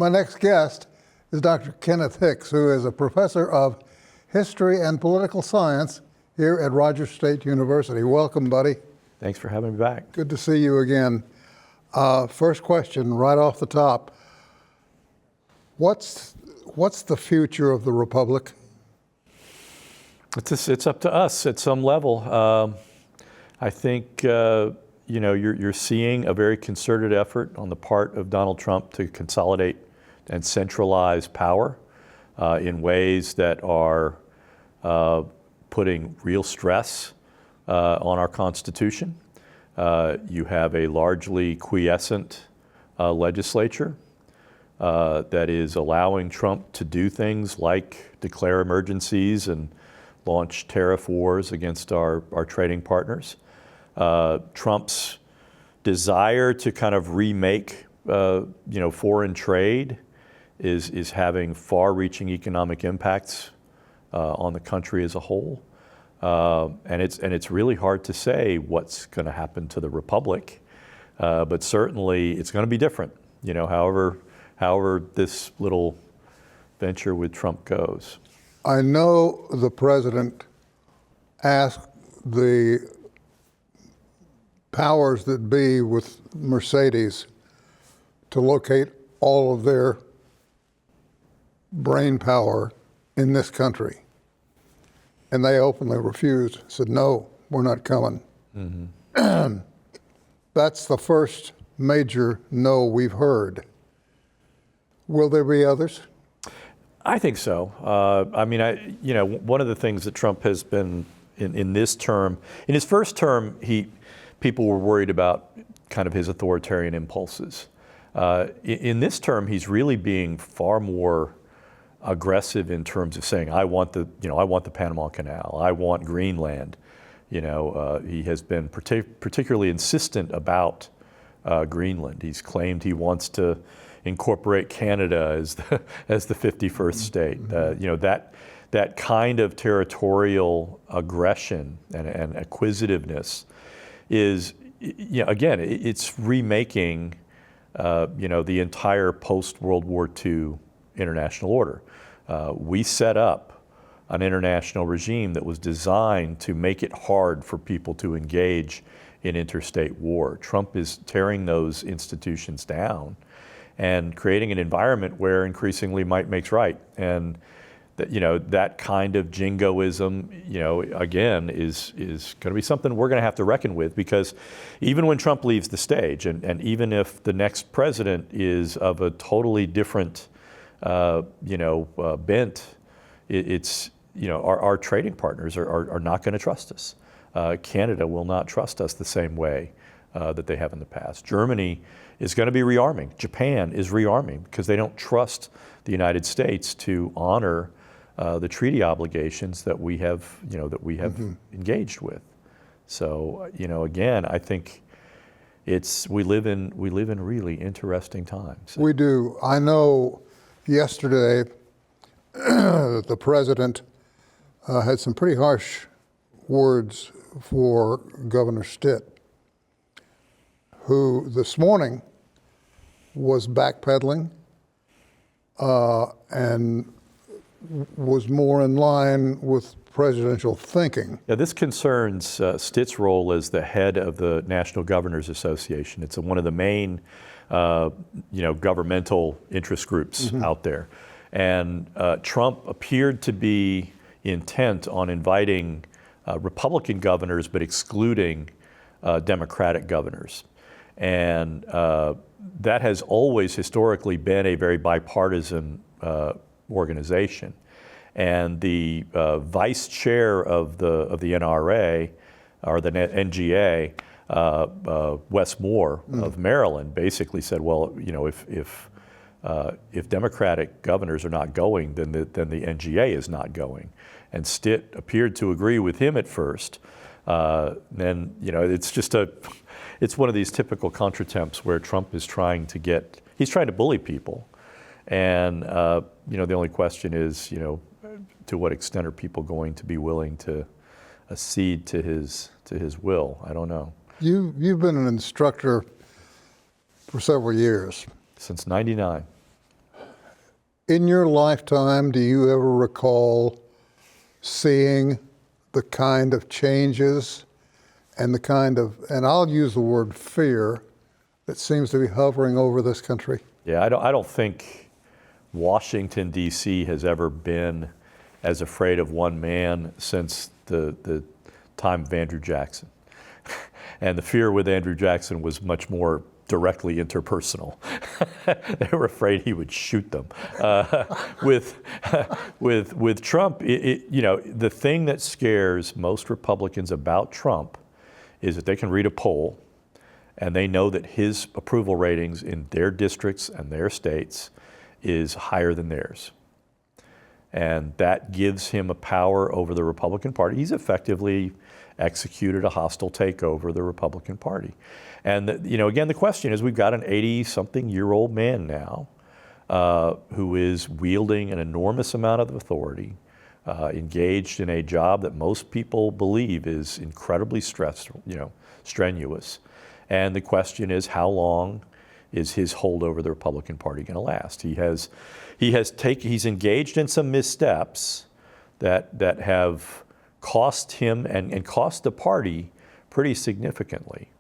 My next guest is Dr. Kenneth Hicks, who is a professor of history and political science here at Rogers State University. Welcome, buddy. Thanks for having me back. Good to see you again. First question, right off the top. What's the future of the Republic? It's up to us at some level. I think you're seeing a very concerted effort on the part of Donald Trump to consolidate and centralize power in ways that are putting real stress on our Constitution. You have a largely quiescent legislature that is allowing Trump to do things like declare emergencies and launch tariff wars against our trading partners. Trump's desire to kind of remake foreign trade is having far-reaching economic impacts on the country as a whole. And it's really hard to say what's going to happen to the Republic, but certainly it's going to be different. However this little venture with Trump goes. I know the president asked the powers that be with Mercedes to locate all of their brain power in this country. And they openly refused, said, no, we're not coming. Mm-hmm. That's the first major no we've heard. Will there be others? I think so. One of the things that Trump has been in this term, in his first term, people were worried about kind of his authoritarian impulses. In this term, he's really being far more aggressive in terms of saying, I want the Panama Canal, I want Greenland. He has been particularly insistent about Greenland. He's claimed he wants to incorporate Canada as the 51st state. That kind of territorial aggression and acquisitiveness is, again, it's remaking, the entire post-World War II international order. We set up an international regime that was designed to make it hard for people to engage in interstate war. Trump is tearing those institutions down and creating an environment where increasingly might makes right. And that kind of jingoism, again, is going to be something we're going to have to reckon with, because even when Trump leaves the stage, and even if the next president is of a totally different bent, our trading partners are not going to trust us. Canada will not trust us the same way that they have in the past. Germany is going to be rearming. Japan is rearming because they don't trust the United States to honor the treaty obligations that we have mm-hmm. engaged with. So again, I think we live in really interesting times. We do. I know yesterday the president had some pretty harsh words for Governor Stitt, who this morning was backpedaling and was more in line with presidential thinking. Yeah, this concerns Stitt's role as the head of the National Governors Association. It's one of the main, governmental interest groups mm-hmm. out there. And Trump appeared to be intent on inviting Republican governors, but excluding Democratic governors. And that has always historically been a very bipartisan organization. And the vice chair of the NRA, or the NGA, Wes Moore of Maryland, basically said, well, if Democratic governors are not going, then the NGA is not going. And Stitt appeared to agree with him at first. Then it's one of these typical contretemps where Trump is trying to bully people. And the only question is, to what extent are people going to be willing to accede to his will? I don't know. You've been an instructor for several years. Since '99. In your lifetime, do you ever recall seeing the kind of changes and the kind of, and I'll use the word fear, that seems to be hovering over this country? Yeah, I don't think Washington, D.C. has ever been as afraid of one man since the time of Andrew Jackson. And the fear with Andrew Jackson was much more directly interpersonal. They were afraid he would shoot them. With Trump, the thing that scares most Republicans about Trump is that they can read a poll and they know that his approval ratings in their districts and their states is higher than theirs. And that gives him a power over the Republican Party. He's effectively executed a hostile takeover of the Republican Party. And again, the question is, we've got an 80-something-year-old man now who is wielding an enormous amount of authority, engaged in a job that most people believe is incredibly strenuous. And the question is, how long is his hold over the Republican Party going to last? He's engaged in some missteps that have cost him and cost the party pretty significantly.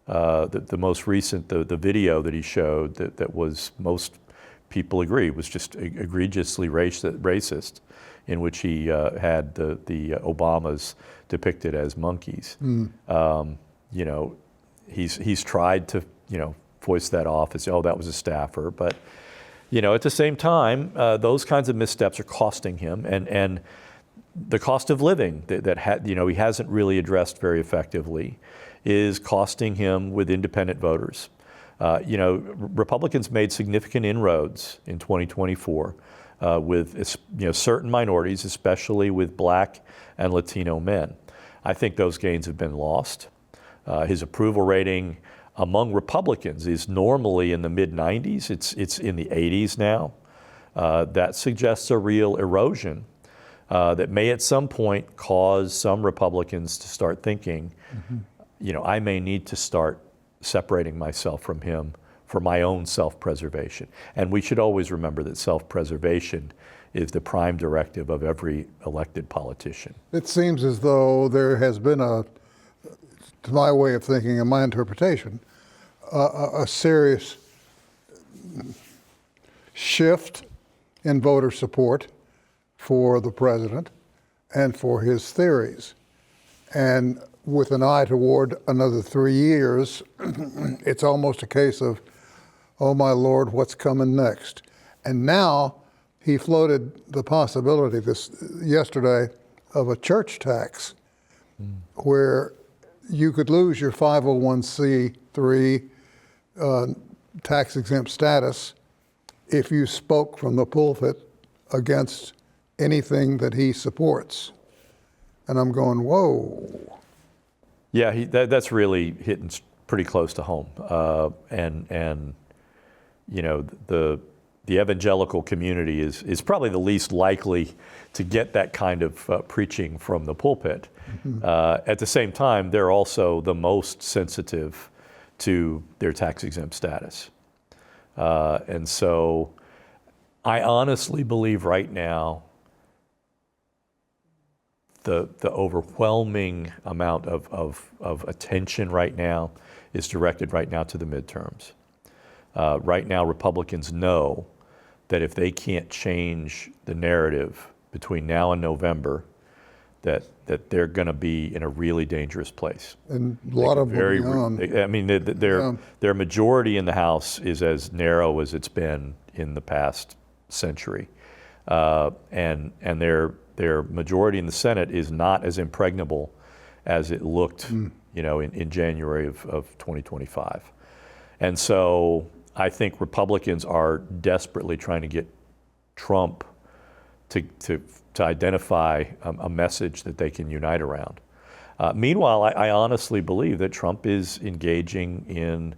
The most recent, the video that he showed that was, most people agree, was just egregiously racist, in which he had the Obamas depicted as monkeys. He's tried to voice that off as, oh, that was a staffer, but at the same time, those kinds of missteps are costing him, and the cost of living that he hasn't really addressed very effectively is costing him with independent voters. Republicans made significant inroads in 2024 with certain minorities, especially with Black and Latino men. I think those gains have been lost. His approval rating among Republicans is normally in the mid-90s. It's in the 80s now. That suggests a real erosion that may at some point cause some Republicans to start thinking, I may need to start separating myself from him for my own self-preservation. And we should always remember that self-preservation is the prime directive of every elected politician. It seems as though there has been to my way of thinking and my interpretation, a serious shift in voter support for the president and for his theories. And with an eye toward another 3 years, it's almost a case of, oh my Lord, what's coming next? And now he floated the possibility yesterday of a church tax where you could lose your 501c3 tax-exempt status if you spoke from the pulpit against anything that he supports. And I'm going, whoa. Yeah, that's really hitting pretty close to home. The evangelical community is probably the least likely to get that kind of preaching from the pulpit. At the same time, they're also the most sensitive to their tax-exempt status. And so I honestly believe right now the overwhelming amount of attention right now is directed right now to the midterms. Right now, Republicans know that if they can't change the narrative between now and November, that they're going to be in a really dangerous place. And a lot of them their majority in the House is as narrow as it's been in the past century, and their majority in the Senate is not as impregnable as it looked, in January of 2025. And so I think Republicans are desperately trying to get Trump to identify a message that they can unite around. Meanwhile, I honestly believe that Trump is engaging in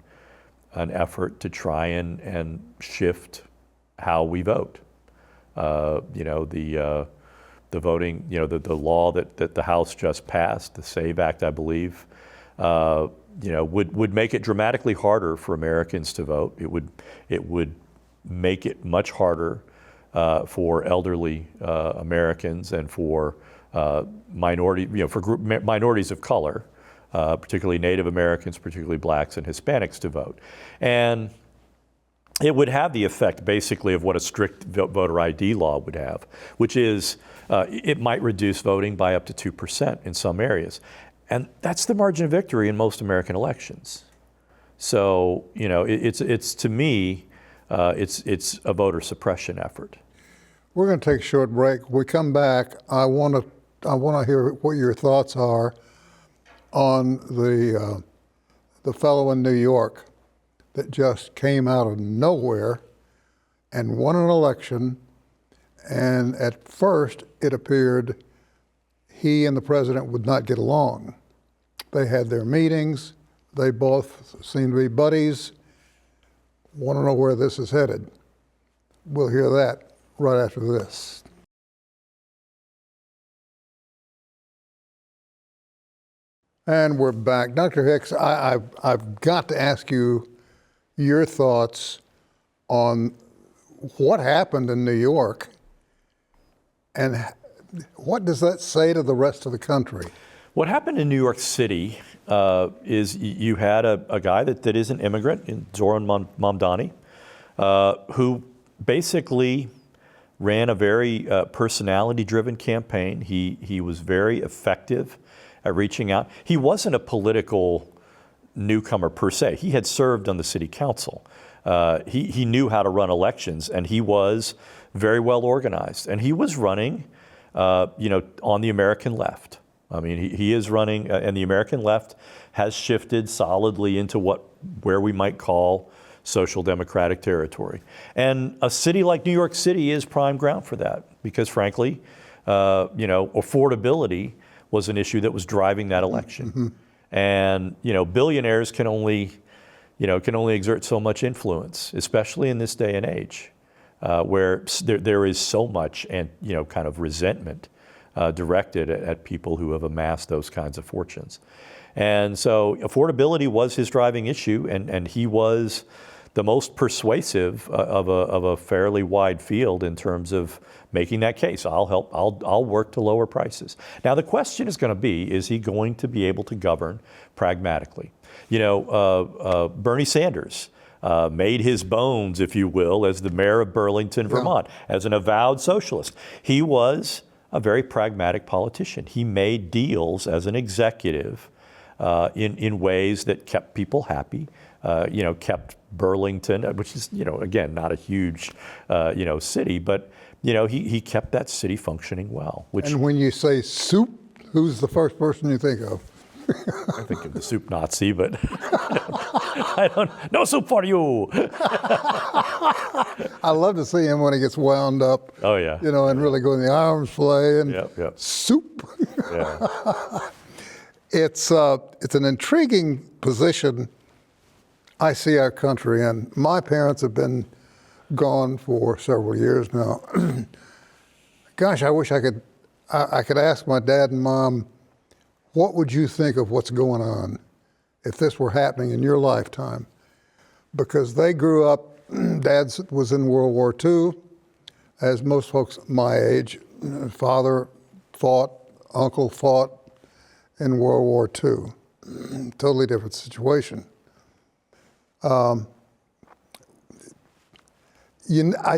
an effort to try and shift how we vote. The voting, the law that the House just passed, the SAVE Act, I believe, would make it dramatically harder for Americans to vote. It would make it much harder for elderly Americans and for minorities of color, particularly Native Americans, particularly blacks and Hispanics, to vote. And it would have the effect basically of what a strict voter ID law would have, which is it might reduce voting by up to 2% in some areas. And that's the margin of victory in most American elections. So, it's to me, it's a voter suppression effort. We're going to take a short break. When we come back, I want to hear what your thoughts are on the fellow in New York that just came out of nowhere and won an election. And at first, it appeared he and the president would not get along. They had their meetings. They both seem to be buddies. Want to know where this is headed. We'll hear that right after this. And we're back. Dr. Hicks, I've got to ask you your thoughts on what happened in New York and what does that say to the rest of the country? What happened in New York City is you had a guy that is an immigrant, Zoran Mamdani, who basically ran a very personality-driven campaign. He was very effective at reaching out. He wasn't a political newcomer per se. He had served on the city council. He knew how to run elections, and he was very well organized. And he was running, on the American left. I mean, he is running, and the American left has shifted solidly into where we might call social democratic territory. And a city like New York City is prime ground for that because, frankly, affordability was an issue that was driving that election. Mm-hmm. And, billionaires can only exert so much influence, especially in this day and age, where there is so much and, kind of resentment directed at people who have amassed those kinds of fortunes. And so affordability was his driving issue, and he was the most persuasive of a fairly wide field in terms of making that case. I'll work to lower prices. Now the question is going to be, is he going to be able to govern pragmatically? Bernie Sanders made his bones, if you will, as the mayor of Burlington, Vermont, as an avowed socialist. He was a very pragmatic politician. He made deals as an executive in ways that kept people happy, kept Burlington, which is, again, not a huge, city, but, he kept that city functioning well. And when you say soup, who's the first person you think of? I think of the soup Nazi, but no soup for you. I love to see him when he gets wound up. Oh yeah. And really go in the arms play and soup. Yeah. It's an intriguing position I see our country in. My parents have been gone for several years now. Gosh, I wish I could ask my dad and mom, what would you think of what's going on if this were happening in your lifetime? Because they grew up, Dad was in World War II, as most folks my age. Father fought, uncle fought in World War II. Totally different situation. I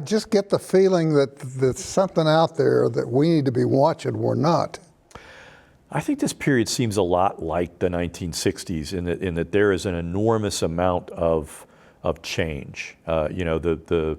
just get the feeling that there's something out there that we need to be watching. We're not. I think this period seems a lot like the 1960s in that there is an enormous amount of change. The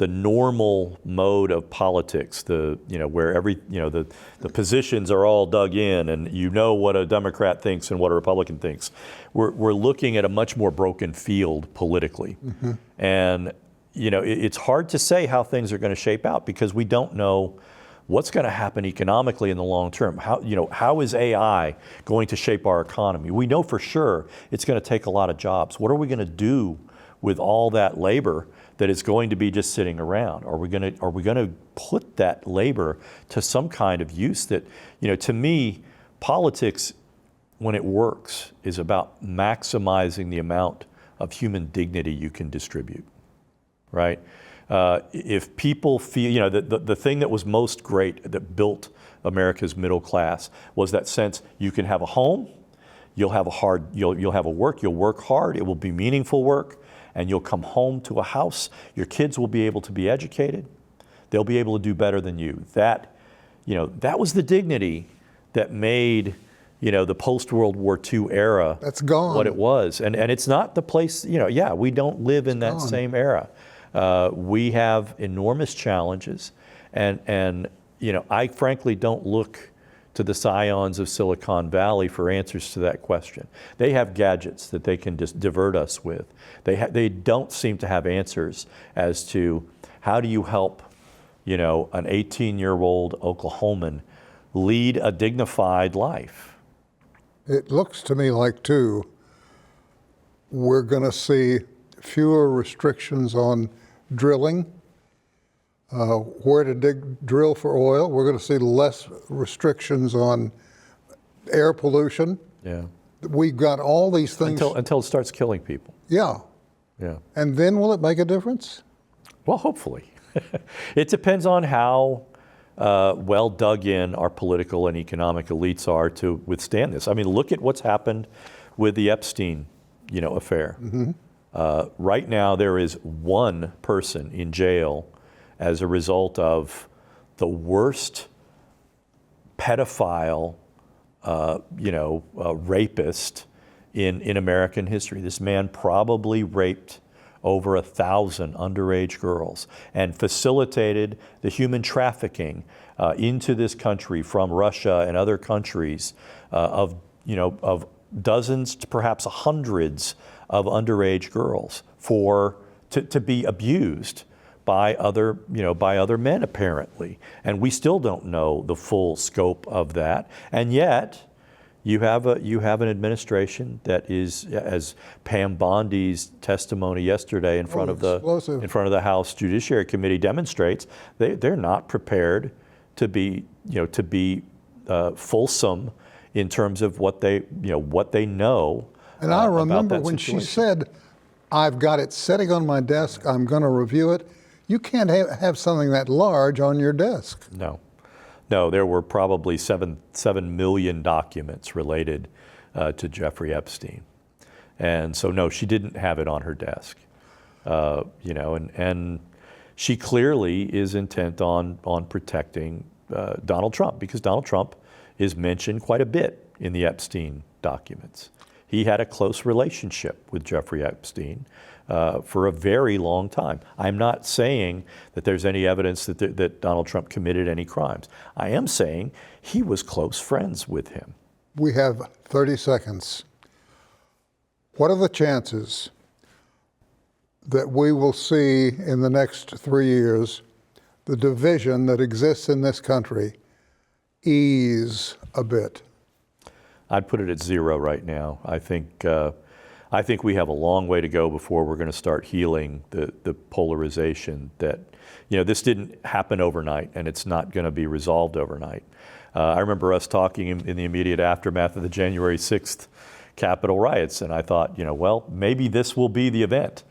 normal mode of politics, where the positions are all dug in, and what a Democrat thinks and what a Republican thinks. We're looking at a much more broken field politically, mm-hmm. And it's hard to say how things are going to shape out because we don't know what's going to happen economically in the long term. How is AI going to shape our economy? We know for sure it's going to take a lot of jobs. What are we going to do with all that labor that is going to be just sitting around? Are we going to put that labor to some kind of use that, to me, politics, when it works, is about maximizing the amount of human dignity you can distribute, right? If people feel, you know, the thing that was most great that built America's middle class was that sense you can have a home, you'll have a work, you'll work hard, it will be meaningful work, and you'll come home to a house. Your kids will be able to be educated. They'll be able to do better than you. That, you know, that was the dignity that made, you know, the post-World War II era That's gone. what it was. And it's not the place, you know, yeah, we don't live in that same era. We have enormous challenges. And you know, I frankly don't look to the scions of Silicon Valley for answers to that question. They have gadgets that they can just divert us with. They don't seem to have answers as to how do you help, you know, an 18-year-old Oklahoman lead a dignified life. It looks to me like, too, we're going to see fewer restrictions on drilling, where to drill for oil. We're going to see less restrictions on air pollution. Yeah. We've got all these things. Until it starts killing people. Yeah. Yeah. And then will it make a difference? Well, hopefully. It depends on how well dug in our political and economic elites are to withstand this. I mean, look at what's happened with the Epstein, you know, affair. Mm-hmm. Right now, there is one person in jail as a result of the worst pedophile, rapist in American history. This man probably raped over 1,000 underage girls and facilitated the human trafficking into this country from Russia and other countries of dozens to perhaps hundreds of underage girls to be abused by other men, apparently. And we still don't know the full scope of that. And yet, you have an administration that is, as Pam Bondi's testimony yesterday in front of the House Judiciary Committee demonstrates, they're not prepared to be fulsome in terms of what they know. And I remember about that when situation. she said, "I've got it sitting on my desk. I'm going to review it." You can't have something that large on your desk. No, there were probably 7 million documents related to Jeffrey Epstein. And so, no, she didn't have it on her desk. And she clearly is intent on protecting Donald Trump, because Donald Trump is mentioned quite a bit in the Epstein documents. He had a close relationship with Jeffrey Epstein for a very long time. I'm not saying that there's any evidence that Donald Trump committed any crimes. I am saying he was close friends with him. We have 30 seconds. What are the chances that we will see in the next 3 years the division that exists in this country ease a bit? I'd put it at 0 right now. I think we have a long way to go before we're going to start healing the polarization that, this didn't happen overnight, and it's not going to be resolved overnight. I remember us talking in the immediate aftermath of the January 6th Capitol riots, and I thought, well, maybe this will be the event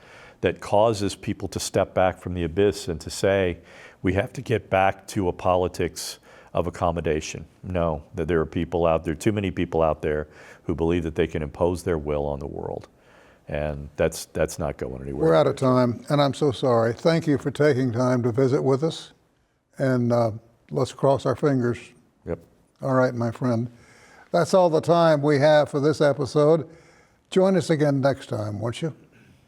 that causes people to step back from the abyss and to say, we have to get back to a politics of accommodation. No, that there are people out there, too many people out there, who believe that they can impose their will on the world. And that's not going anywhere. We're out of time, and I'm so sorry. Thank you for taking time to visit with us. And let's cross our fingers. Yep. All right, my friend. That's all the time we have for this episode. Join us again next time, won't you?